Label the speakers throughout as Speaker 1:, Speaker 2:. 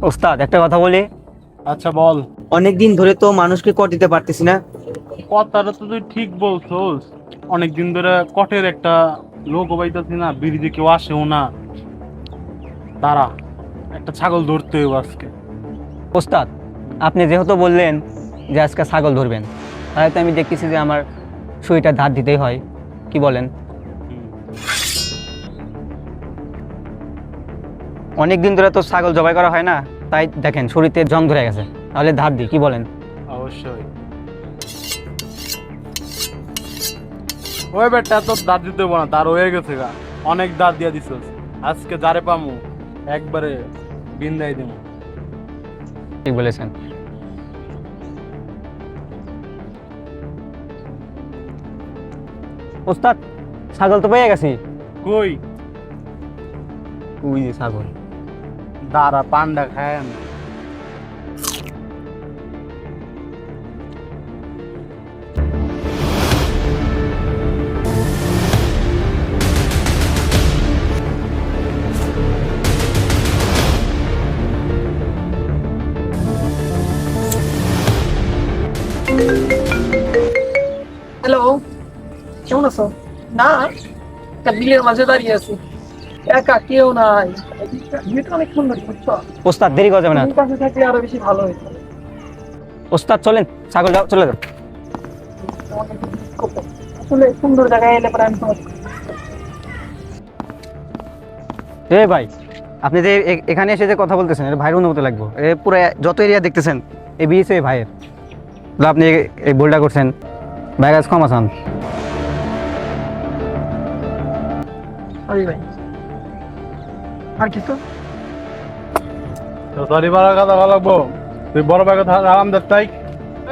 Speaker 1: ওস্তাদ একটা কথা বলি।
Speaker 2: আচ্ছা বল।
Speaker 1: অনেকদিন ধরে তো মানুষকে কর দিতে পারতেছি না।
Speaker 2: কথাটা তো তুই ঠিক বলছোস। অনেকদিন ধরে কটের একটা লোক পাইতাছি না, বিড়িতে কেউ আসেও না। দাঁড়া, একটা ছাগল ধরতে হইব আজকে।
Speaker 1: ওস্তাদ, আপনি যেহেতু বললেন যে আজকে ছাগল ধরবেন, তাহলে তো আমি দেখতেছি যে আমার শরীরটা ধার দিতেই হয়। কি বলেন? অনেক দিন ধরে তো ছাগল জবাই করা হয় না, তাই দেখেন শরীরে জং ধরে গেছে। তাহলে ধার দিই, কি বলেন?
Speaker 2: অবশ্যই। ওই বেটা তো দাঁত দিতে হইব না, তার হয়ে গেছে গা। অনেক দাঁত দিয়া দিছস, আজকে যারে পামু একবারে বিন্দাই দিমু।
Speaker 1: ঠিক বলেছেন। ওস্তাদ, ছাগল তো পেয়ে গেছি।
Speaker 2: কই?
Speaker 1: ওই যে ছাগল।
Speaker 2: দাঁড়া, পান্ডা খায় আমি।
Speaker 3: হ্যালো, কেমন আছো? না, একটা বিলের মাঝে দাঁড়িয়ে আছি, একা কেউ নাই। ভিউটা অনেক সুন্দর, বুঝছো?
Speaker 1: ওস্তাদ দেরি করা যাবে না।
Speaker 3: তুমি কাছে থাকলে আরো বেশি ভালো হতো।
Speaker 1: ওস্তাদ চলেন, ছাগল চলে যাও।
Speaker 3: তোমাকে একটু miss করতে। আসলে সুন্দর জায়গায় এলে পরে আমি তোমাকে
Speaker 1: এ ভাই, আপনি যে এখানে এসে যে কথা বলতেছেন, এটা ভাইয়ের অনুমতি লাগবে। এ পুরো যত এরিয়া দেখতেছেন এই বিয়েছে ভাইয়ের। তো আপনি এই ভুলটা করছেন, ভাইয়ের কাছে ক্ষমা চান।
Speaker 3: সরি ভাই। আর কিছু?
Speaker 2: তো সরি বলার কথা ভালো লাগবো। তুই বড় ভাই কথা আরাম দেয়।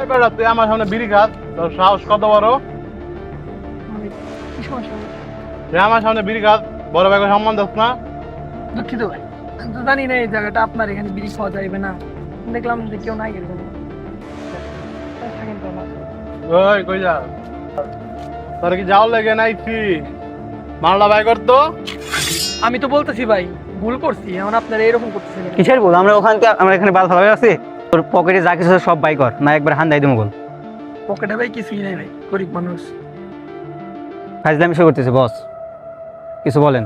Speaker 2: এই বেটা, তুই আমার সামনে বিড়ি খাস, তোর সাহস কত বড়?
Speaker 3: কি সমস্যা?
Speaker 2: তুই আমার সামনে বিড়ি খাস, বড় ভাইকে সম্মান দিস না?
Speaker 3: দুঃখিত ভাই, আমি তো জানি না এই জায়গাটা আপনার এখানে বিড়ি খাওয়া যাইবে না। দেখলাম যে কেউ নাই এরকম। থাকেন তো না।
Speaker 2: ওই কই যা? তোর কি যাও লেগে নাইছি? মারলা ভাই করতো?
Speaker 3: আমি তো বলতেছি ভাই, ভুল করছি, এখন আপনারা এরকম করতেছেন।
Speaker 1: কিসের বল? আমরা এখানে বাল ভালো আছে। তোর পকেটে যা কিছু আছে সব বাই কর, না একবার হান দাই দেবো বল।
Speaker 3: পকেটে ভাই কিছুই নাই ভাই, গরিব মানুষ।
Speaker 1: ফাইজলামি শুরু করতেছে বস, কিছু বলেন।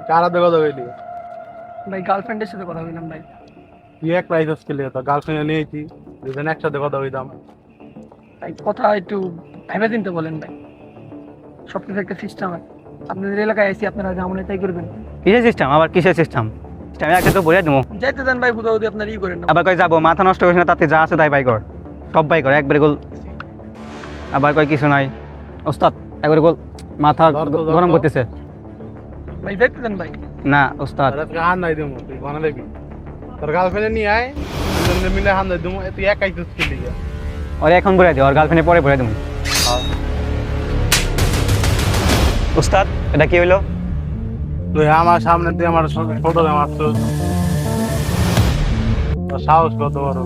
Speaker 2: কারা দেখো তো হইলি?
Speaker 3: ভাই গার্লফ্রেন্ডের সাথে কথা বললাম ভাই।
Speaker 2: তুই এক প্রাইস খেলে তো গার্লফ্রেন্ড নিয়েছি, দুজন একসাথে কথা হইতাম।
Speaker 3: ভাই কথা একটু ভেবে চিন্তে বলেন ভাই, সবকিছু একটা সিস্টেম আছে। আপনাদের এলাকায় আইসি, আপনারা যা মনে তাই করবেন।
Speaker 1: কিসের সিস্টেম? আবার কিসের সিস্টেম? আমি একটা তো বলে দেবো।
Speaker 3: যাইতে দেন ভাই, বুঝাবুঝি আপনার ই করেন না।
Speaker 1: আবার কই যাবো, মাথা নষ্ট করিস না, তাতে যা আছে তাই বাই কর, সব বাই কর একবারে গোল। আবার কই কিছু নাই। ওস্তাদ একবারে গোল, মাথা গরম করতেছে।
Speaker 3: ভাই যাইতে দেন ভাই।
Speaker 1: না ওস্তাদ,
Speaker 2: আজকে হান নাই দেবো, তুই বানা দেখবি। তোর গার্লফ্রেন্ড নিয়ে আয়, দুজনে মিলে হান নাই দেবো। তুই একাই চুজ খেলি যা।
Speaker 1: ওরে এখন বলে দিও, ওর গার্লফ্রেন্ডে পরে বলে দেবো। ওস্তাদ এটা কি হইলো?
Speaker 2: তুই আমার সামনে তুই আমার ছোট মারছিস, তোর সাহস কত বড়?